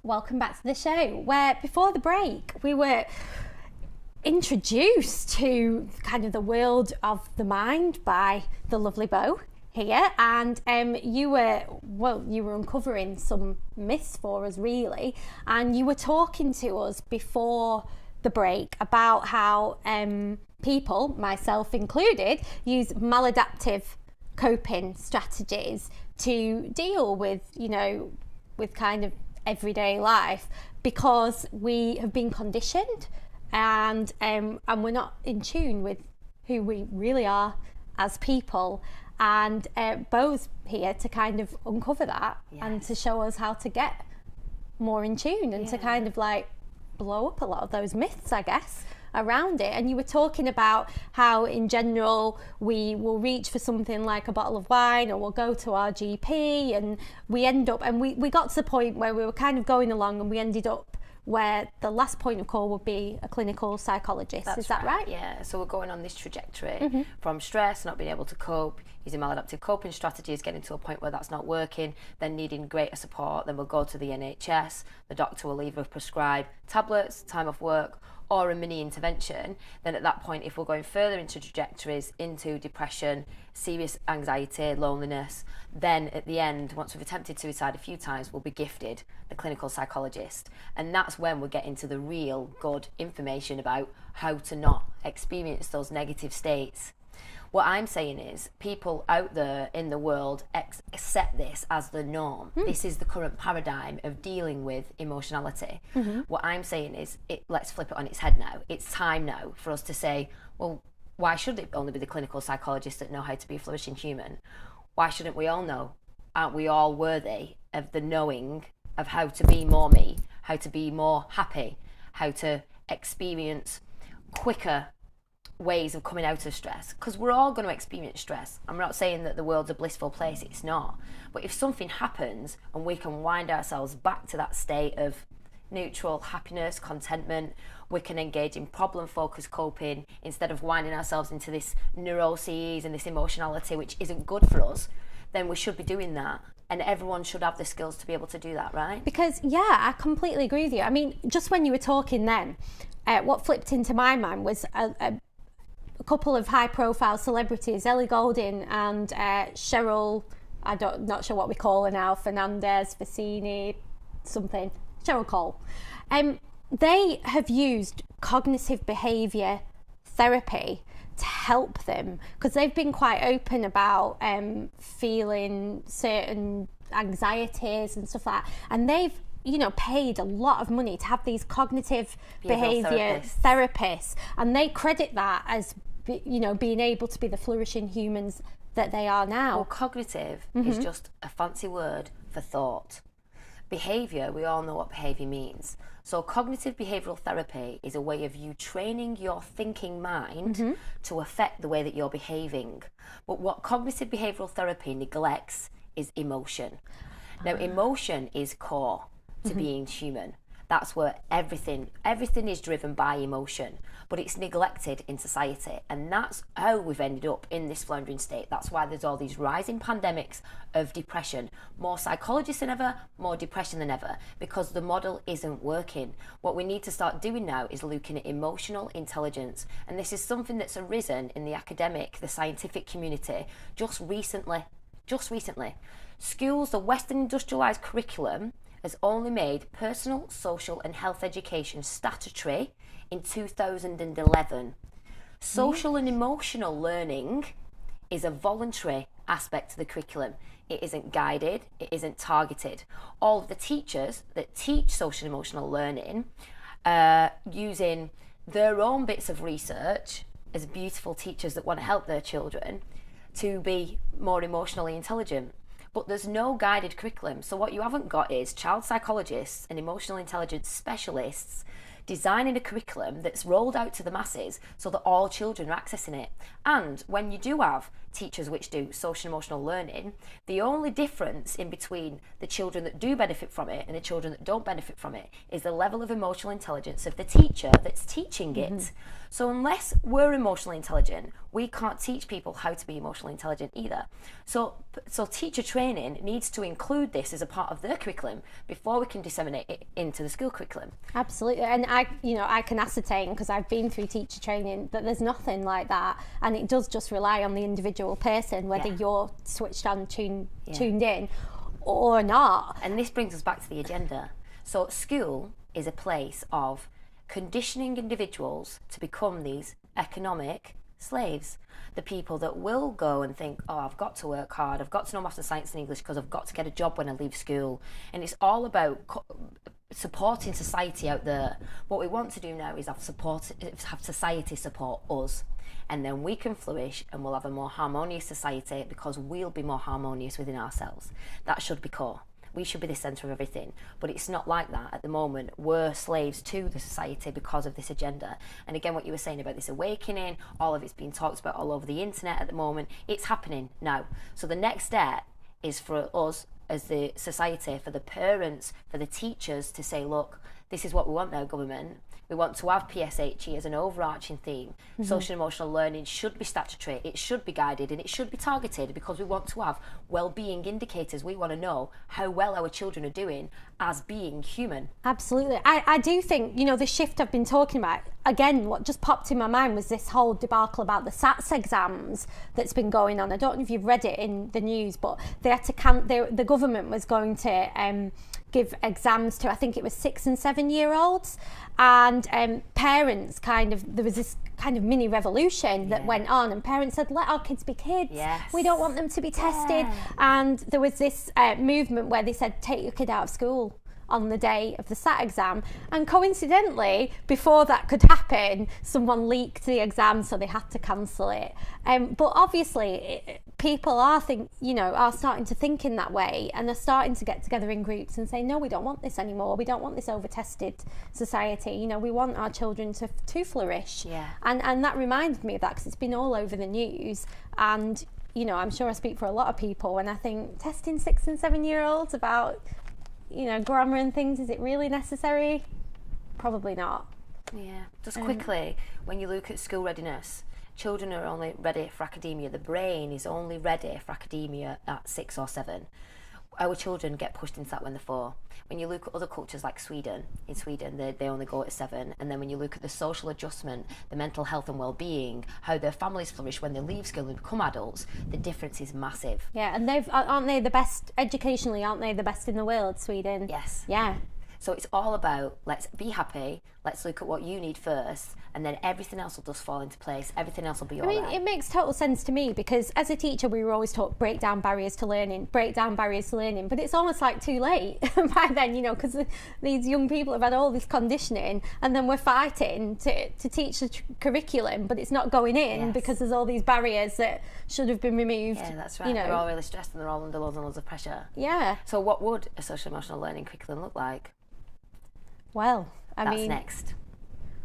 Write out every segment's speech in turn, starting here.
welcome back to the show, where before the break we were introduced to kind of the world of the mind by the lovely Bo here, and you were uncovering some myths for us, really, and you were talking to us before the break about how people, myself included, use maladaptive coping strategies to deal with, with kind of everyday life, because we have been conditioned and we're not in tune with who we really are as people. And Bo's here to kind of uncover that and to show us how to get more in tune and to kind of like blow up a lot of those myths, I guess, around it. And you were talking about how in general we will reach for something like a bottle of wine, or we'll go to our GP, and we end up, and we got to the point where we were kind of going along, and we ended up where the last point of call would be a clinical psychologist. Is that right? Yeah, so we're going on this trajectory from stress, not being able to cope, using maladaptive coping strategies, getting to a point where that's not working, then needing greater support. Then we'll go to the NHS, the doctor will either prescribe tablets, time off work, or a mini intervention. Then at that point, if we're going further into trajectories, into depression, serious anxiety, loneliness, then at the end, once we've attempted suicide a few times, we'll be gifted the clinical psychologist. And that's when we're getting to the real good information about how to not experience those negative states. What I'm saying is, people out there in the world accept this as the norm. This is the current paradigm of dealing with emotionality. What I'm saying is, let's flip it on its head now. It's time now for us to say, well, why should it only be the clinical psychologists that know how to be a flourishing human? Why shouldn't we all know? Aren't we all worthy of the knowing of how to be more me, how to be more happy, how to experience quicker ways of coming out of stress? Because we're all going to experience stress. I'm not saying that the world's a blissful place, it's not. But if something happens and we can wind ourselves back to that state of neutral happiness, contentment, we can engage in problem-focused coping instead of winding ourselves into this neuroses and this emotionality which isn't good for us, then we should be doing that. And everyone should have the skills to be able to do that, right? Because, I completely agree with you. I mean, just when you were talking then, what flipped into my mind was a couple of high-profile celebrities, Ellie Goulding and Cheryl, not sure what we call her now, Fernandez, Vicini, something, Cheryl Cole. They have used cognitive behaviour therapy to help them, because they've been quite open about feeling certain anxieties and stuff like that. And they've paid a lot of money to have these cognitive behaviour therapists, and they credit that as being able to be the flourishing humans that they are now. Well, cognitive is just a fancy word for thought. Behaviour, we all know what behaviour means. So cognitive behavioural therapy is a way of you training your thinking mind to affect the way that you're behaving. But what cognitive behavioural therapy neglects is emotion. Now, emotion is core to being human. That's where everything is driven by emotion, but it's neglected in society, and that's how we've ended up in this floundering state. That's why there's all these rising pandemics of depression, more psychologists than ever, more depression than ever, because the model isn't working. What we need to start doing now is looking at emotional intelligence, and this is something that's arisen in the academic, the scientific community just recently. Schools, the Western industrialised curriculum, has only made personal, social and health education statutory in 2011. Social and emotional learning is a voluntary aspect to the curriculum. It isn't guided, it isn't targeted. All of the teachers that teach social and emotional learning using their own bits of research as beautiful teachers that want to help their children to be more emotionally intelligent. But there's no guided curriculum. So what you haven't got is child psychologists and emotional intelligence specialists designing a curriculum that's rolled out to the masses so that all children are accessing it. And when you do have teachers which do social and emotional learning, the only difference in between the children that do benefit from it and the children that don't benefit from it is the level of emotional intelligence of the teacher that's teaching it. So unless we're emotionally intelligent, we can't teach people how to be emotionally intelligent either. So teacher training needs to include this as a part of their curriculum before we can disseminate it into the school curriculum. Absolutely. And I can ascertain, because I've been through teacher training, that there's nothing like that, and it does just rely on the individual person, whether you're switched on, tuned in or not. And this brings us back to the agenda. So school is a place of conditioning individuals to become these economic slaves. The people that will go and think, oh, I've got to work hard, I've got to know maths and science and English because I've got to get a job when I leave school. And it's all about supporting society out there. What we want to do now is have society support us. And then we can flourish and we'll have a more harmonious society because we'll be more harmonious within ourselves. That should be core. We should be the centre of everything. But it's not like that at the moment. We're slaves to the society because of this agenda. And again, what you were saying about this awakening, all of it's being talked about all over the internet at the moment. It's happening now. So the next step is for us as the society, for the parents, for the teachers to say, look, this is what we want now, government. We want to have PSHE as an overarching theme. Social and emotional learning should be statutory, it should be guided, and it should be targeted, because we want to have well-being indicators. We want to know how well our children are doing as being human. Absolutely. I do think, the shift I've been talking about, again, what just popped in my mind was this whole debacle about the SATs exams that's been going on. I don't know if you've read it in the news, but they had to the government was going to give exams to, I think it was 6 and 7 year olds, and parents there was this kind of mini revolution that went on, and parents said, let our kids be kids. Yes. We don't want them to be tested. And there was this movement where they said, take your kid out of school on the day of the SAT exam, and coincidentally, before that could happen, someone leaked the exam, so they had to cancel it. But obviously, people are starting to think in that way, and they're starting to get together in groups and say, no, we don't want this anymore. We don't want this over-tested society. We want our children to flourish. Yeah. And that reminded me of that, because it's been all over the news, and I'm sure I speak for a lot of people when I think testing 6 and 7 year olds about grammar and things, is it really necessary? Probably not. Yeah. Just quickly, when you look at school readiness, children are only ready for academia. The brain is only ready for academia at 6 or 7. Our children get pushed into that when they're 4. When you look at other cultures like Sweden, they only go at 7. And then when you look at the social adjustment, the mental health and well-being, how their families flourish when they leave school and become adults, the difference is massive. Yeah, and aren't they the best educationally? Aren't they the best in the world, Sweden? Yes. Yeah. So it's all about, let's be happy, let's look at what you need first, and then everything else will just fall into place. Everything else will be all right. It makes total sense to me, because as a teacher, we were always taught break down barriers to learning, but it's almost like too late by then, because these young people have had all this conditioning, and then we're fighting to teach the curriculum, but it's not going in because there's all these barriers that should have been removed. Yeah, that's right. They're all really stressed and they're all under loads and loads of pressure. Yeah. So what would a social emotional learning curriculum look like? Well, That's next.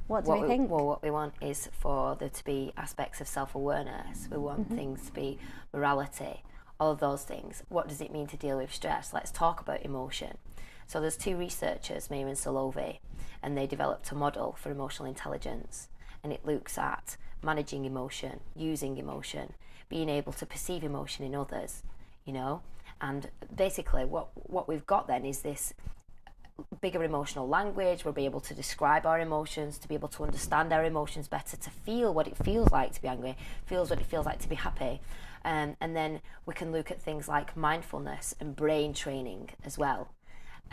What do we think? Well, what we want is for there to be aspects of self-awareness. We want things to be morality, all of those things. What does it mean to deal with stress? Let's talk about emotion. So there's 2 researchers, Meir and Solovey, and they developed a model for emotional intelligence, and it looks at managing emotion, using emotion, being able to perceive emotion in others, and basically what we've got then is this bigger emotional language. We'll be able to describe our emotions, to be able to understand our emotions better, to feel what it feels like to be angry, feels what it feels like to be happy. And then we can look at things like mindfulness and brain training as well.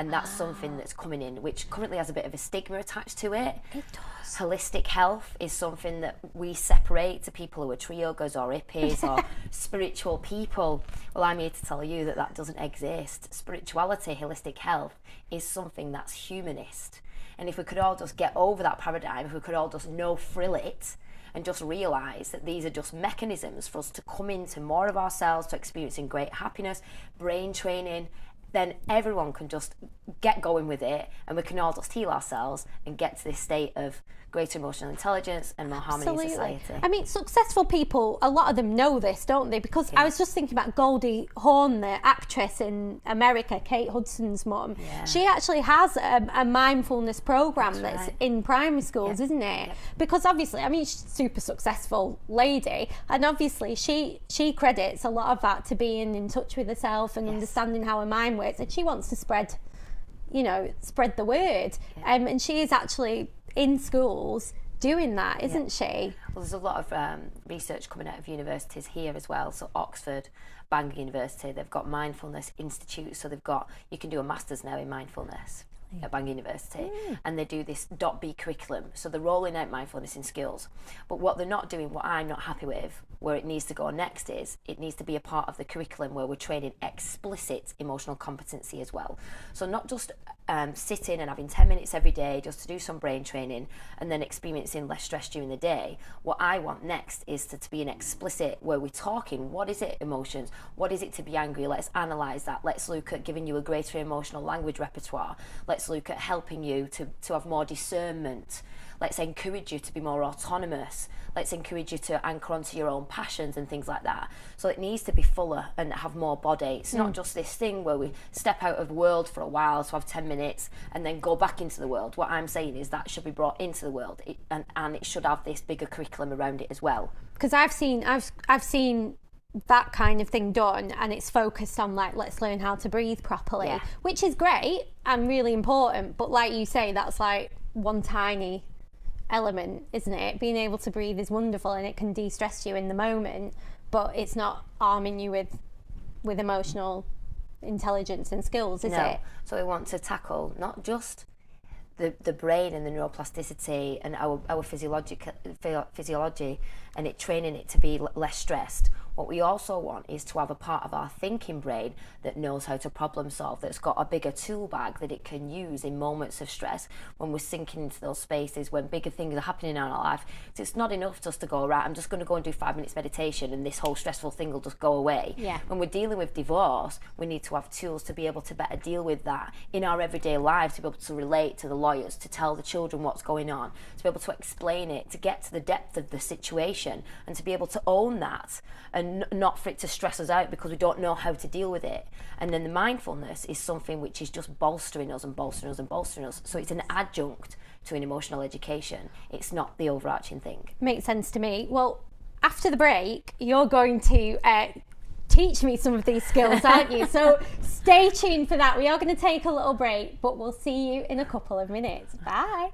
And that's something that's coming in, which currently has a bit of a stigma attached to it. It does. Holistic health is something that we separate to people who are tree huggers or hippies or spiritual people. Well, I'm here to tell you that doesn't exist. Spirituality, holistic health, is something that's humanist. And if we could all just get over that paradigm, if we could all just frill it, and just realise that these are just mechanisms for us to come into more of ourselves, to experiencing great happiness, brain training, then everyone can just get going with it, and we can all just heal ourselves and get to this state of greater emotional intelligence and more harmony in society. I mean, successful people, a lot of them know this, don't they? Because I was just thinking about Goldie Hawn, the actress in America, Kate Hudson's mum. Yeah. She actually has a mindfulness program that's in primary schools, isn't it? Because obviously, I mean, she's a super successful lady, and obviously she credits a lot of that to being in touch with herself and understanding how her mind works, and she wants to spread the word. And she is actually in schools doing that, isn't she? Well, there's a lot of research coming out of universities here as well. So Oxford, Bangor University, they've got mindfulness institutes. So you can do a master's now in mindfulness at Bangor University, and they do this .B curriculum. So they're rolling out mindfulness in schools. But what they're not doing, what I'm not happy with, where it needs to go next, is it needs to be a part of the curriculum where we're training explicit emotional competency as well. So not just sitting and having 10 minutes every day just to do some brain training and then experiencing less stress during the day. What I want next is to be an explicit, where we're talking, what is it, emotions? What is it to be angry? Let's analyse that. Let's look at giving you a greater emotional language repertoire. Let's look at helping you to have more discernment. Let's encourage you to be more autonomous. Let's encourage you to anchor onto your own passions and things like that. So it needs to be fuller and have more body. It's not just this thing where we step out of the world for a while to have 10 minutes and then go back into the world. What I'm saying is that should be brought into the world, and it should have this bigger curriculum around it as well. Because I've seen that kind of thing done, and it's focused on, like, let's learn how to breathe properly, which is great and really important, but like you say, that's like one tiny element, isn't it? Being able to breathe is wonderful, and it can de-stress you in the moment, but it's not arming you with emotional intelligence and skills, is it? So we want to tackle not just the brain and the neuroplasticity and our physiology and it training it to be less stressed. What we also want is to have a part of our thinking brain that knows how to problem solve, that's got a bigger tool bag that it can use in moments of stress, when we're sinking into those spaces, when bigger things are happening in our life. So it's not enough just to go, right, I'm just going to go and do 5 minutes meditation and this whole stressful thing will just go away. When we're dealing with divorce, we need to have tools to be able to better deal with that in our everyday lives, to be able to relate to the lawyers, to tell the children what's going on, to be able to explain it, to get to the depth of the situation, and to be able to own that, and not for it to stress us out because we don't know how to deal with it. And then the mindfulness is something which is just bolstering us and bolstering us and bolstering us. So it's an adjunct to an emotional education. It's not the overarching thing. Makes sense to me. Well, after the break, you're going to teach me some of these skills, aren't you? So stay tuned for that. We are going to take a little break, but we'll see you in a couple of minutes. Bye.